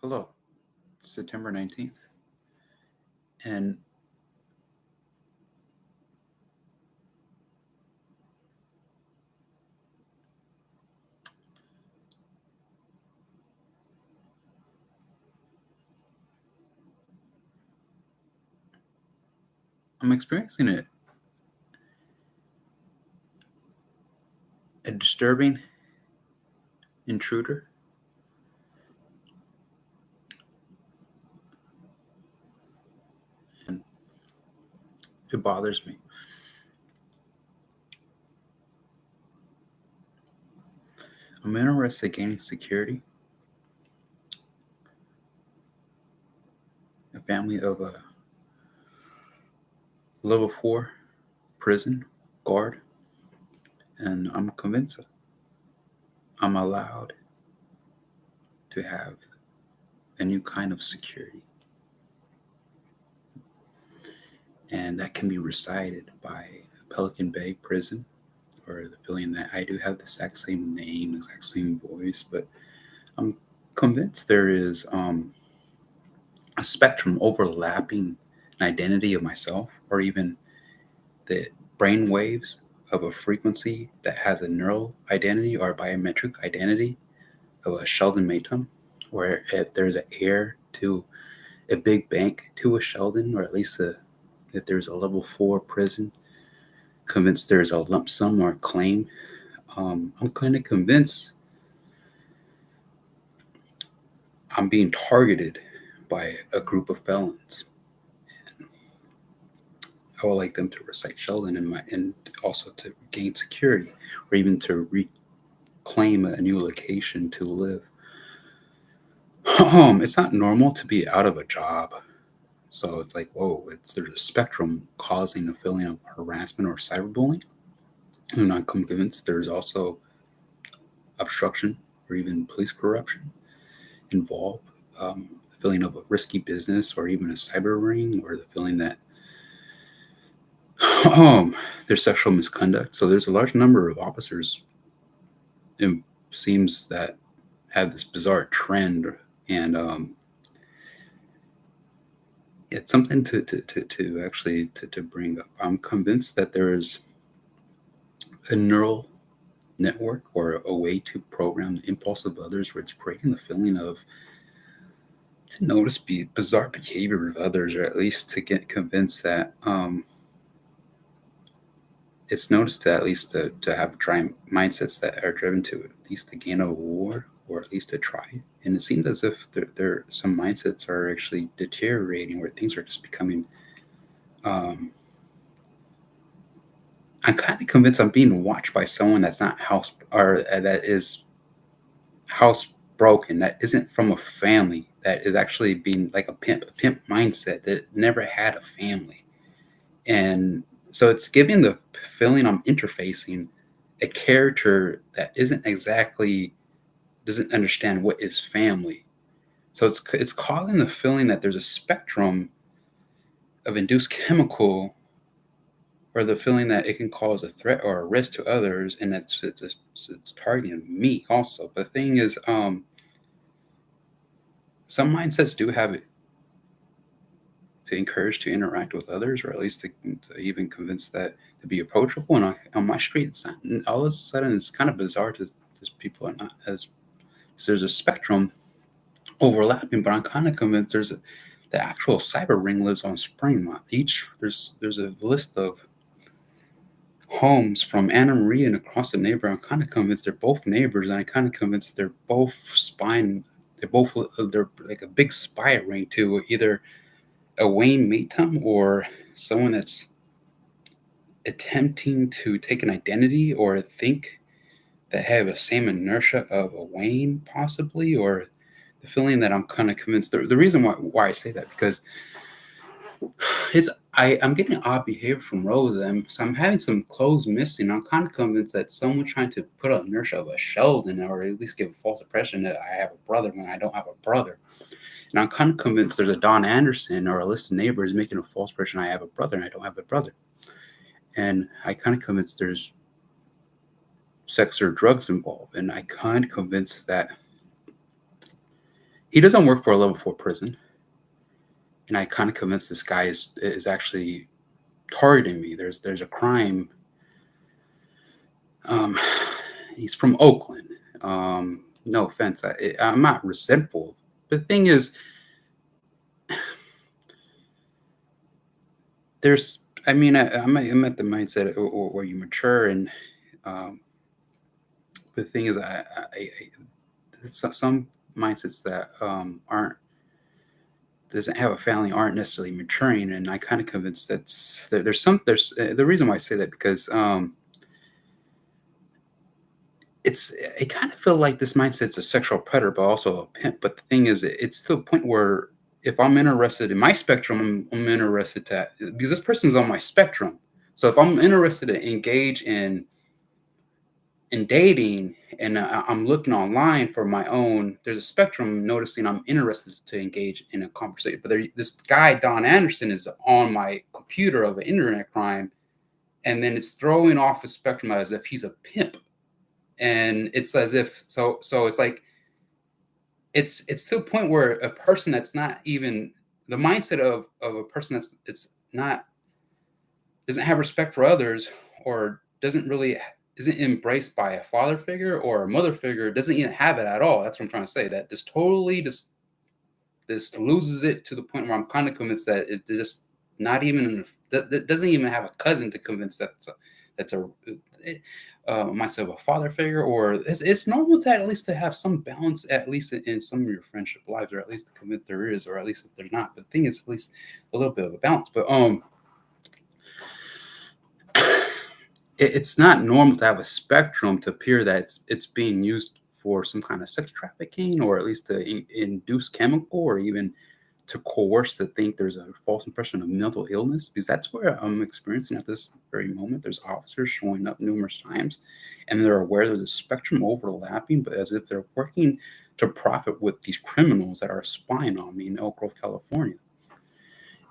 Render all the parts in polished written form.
Hello, it's September 19th, and I'm experiencing a disturbing intruder, and it bothers me. I'm interested in gaining security, a family of a level 4 prison guard, and I'm convinced I'm allowed to have a new kind of security, and that can be recited by Pelican Bay Prison, or the feeling that I do have the exact same name, exact same voice, but I'm convinced there is a spectrum overlapping an identity of myself, or even the brain waves of a frequency that has a neural identity or biometric identity of a Sheldon Maytum, where if there's an heir to a big bank to a Sheldon, or at least if there's a level 4 prison, convinced there's a lump sum or claim. I'm kind of convinced I'm being targeted by a group of felons. I would like them to recite Sheldon and also to gain security, or even to reclaim a new location to live. It's not normal to be out of a job, so it's like, whoa, there's a spectrum causing a feeling of harassment or cyberbullying. And I'm convinced there's also obstruction or even police corruption involved. Feeling of a risky business, or even a cyber ring, or the feeling that there's sexual misconduct. So there's a large number of officers, it seems, that have this bizarre trend, and it's something to actually to bring up. I'm convinced that there is a neural network, or a way to program the impulse of others, where it's creating the feeling of to notice bizarre behavior of others, or at least to get convinced that it's noticed to at least to have mindsets that are driven to at least the gain of a war, or at least to try. And it seems as if some mindsets are actually deteriorating, where things are just becoming. I'm kind of convinced I'm being watched by someone that's not house, or that is housebroken, that isn't from a family, that is actually being like a pimp mindset that never had a family. And so it's giving the feeling I'm interfacing a character that isn't exactly doesn't understand what is family. So it's causing the feeling that there's a spectrum of induced chemical, or the feeling that it can cause a threat or a risk to others, and it's targeting me also. But the thing is, some mindsets do have it to encourage to interact with others, or at least to even convince that to be approachable. And on my street, it's not, all of a sudden it's kind of bizarre to just people are not as, so there's a spectrum overlapping, but I'm kind of convinced the actual cyber ring lives on Spring. There's a list of homes from Anna Maria and across the neighborhood. I'm kind of convinced they're both neighbors, and I'm kind of convinced they're both spying. They're like a big spy ring to either a Wayne Maytum, or someone that's attempting to take an identity or think that have the same inertia of a Wayne, possibly, or the feeling that I'm kind of convinced. The reason why I say that, because I'm getting odd behavior from Rosa, so I'm having some clothes missing. I'm kind of convinced that someone trying to put an inertia of a Sheldon, or at least give a false impression that I have a brother when I don't have a brother. And I'm kind of convinced there's a Don Anderson or a list of neighbors making a false impression I have a brother and I don't have a brother. And I kind of convinced there's sex or drugs involved. And I kind of convinced that he doesn't work for a level 4 prison, and I kind of convinced this guy is actually targeting me. There's a crime. Um, he's from Oakland. No offense, I'm not resentful. But the thing is, there's. I mean, I'm at the mindset where you mature, and um, the thing is, some mindsets that aren't doesn't have a family aren't necessarily maturing, and I kind of convinced there's the reason why I say that because it's I kind of feel like this mindset's a sexual predator, but also a pimp. But the thing is, it's to a point where if I'm interested in my spectrum, I'm interested to because this person's on my spectrum. So if I'm interested to engage in dating and I'm looking online for my own, there's a spectrum noticing I'm interested to engage in a conversation. But this guy, Don Anderson, is on my computer of an internet crime, and then it's throwing off a spectrum as if he's a pimp. And it's as if so it's like it's to a point where a person that's not even the mindset of a person that's it's not doesn't have respect for others or doesn't really isn't embraced by a father figure or a mother figure, doesn't even have it at all. That's what I'm trying to say. That just totally just loses it to the point where I'm kind of convinced that it just not even that doesn't even have a cousin to convince that's a myself a father figure, or it's normal to at least to have some balance at least in some of your friendship lives, or at least to convince there is, or at least if there's not. But the thing is, at least a little bit of a balance. But it's not normal to have a spectrum to appear that it's being used for some kind of sex trafficking, or at least to induce chemical, or even to coerce to think there's a false impression of mental illness, because that's where I'm experiencing at this very moment. There's officers showing up numerous times, and they're aware there's a spectrum overlapping, but as if they're working to profit with these criminals that are spying on me in Elk Grove, California.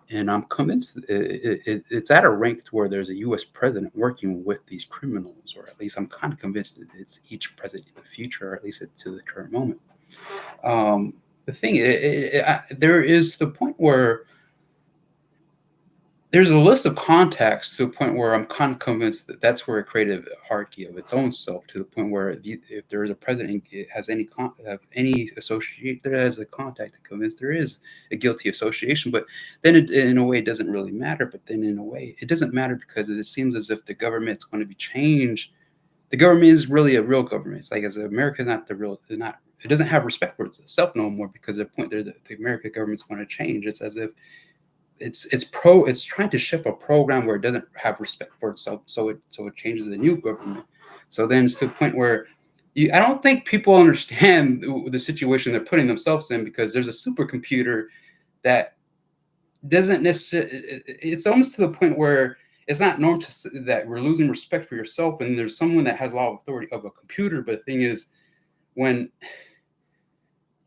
And I'm convinced it's at a rank to where there's a U.S. president working with these criminals, or at least I'm kind of convinced that it's each president in the future, or at least to the current moment. Um, the thing, there is the point where there's a list of contacts to the point where I'm kind of convinced that that's where it created a hierarchy of its own self, to the point where if there is a president, it has any associate, there has a contact to convince there is a guilty association. But then in a way, it doesn't really matter. But then in a way, it doesn't matter because it seems as if the government's going to be changed. The government is really a real government. It's like as America is not the real, not it doesn't have respect for itself no more, because the point there, the American government's going to change. It's as if it's trying to shift a program where it doesn't have respect for itself, so it changes the new government. So then it's to the point where I don't think people understand the situation they're putting themselves in, because there's a supercomputer that doesn't necessarily. It's almost to the point where it's not normal that we're losing respect for yourself, and there's someone that has a lot of authority of a computer. But the thing is, when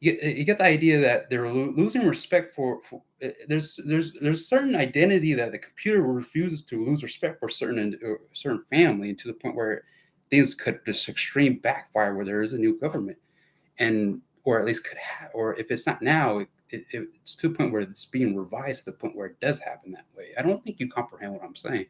you get the idea that they're losing respect for there's certain identity that the computer refuses to lose respect for certain family, and to the point where things could just extreme backfire where there is a new government, and or at least could or if it's not now, it's to the point where it's being revised to the point where it does happen that way. I don't think you comprehend what I'm saying.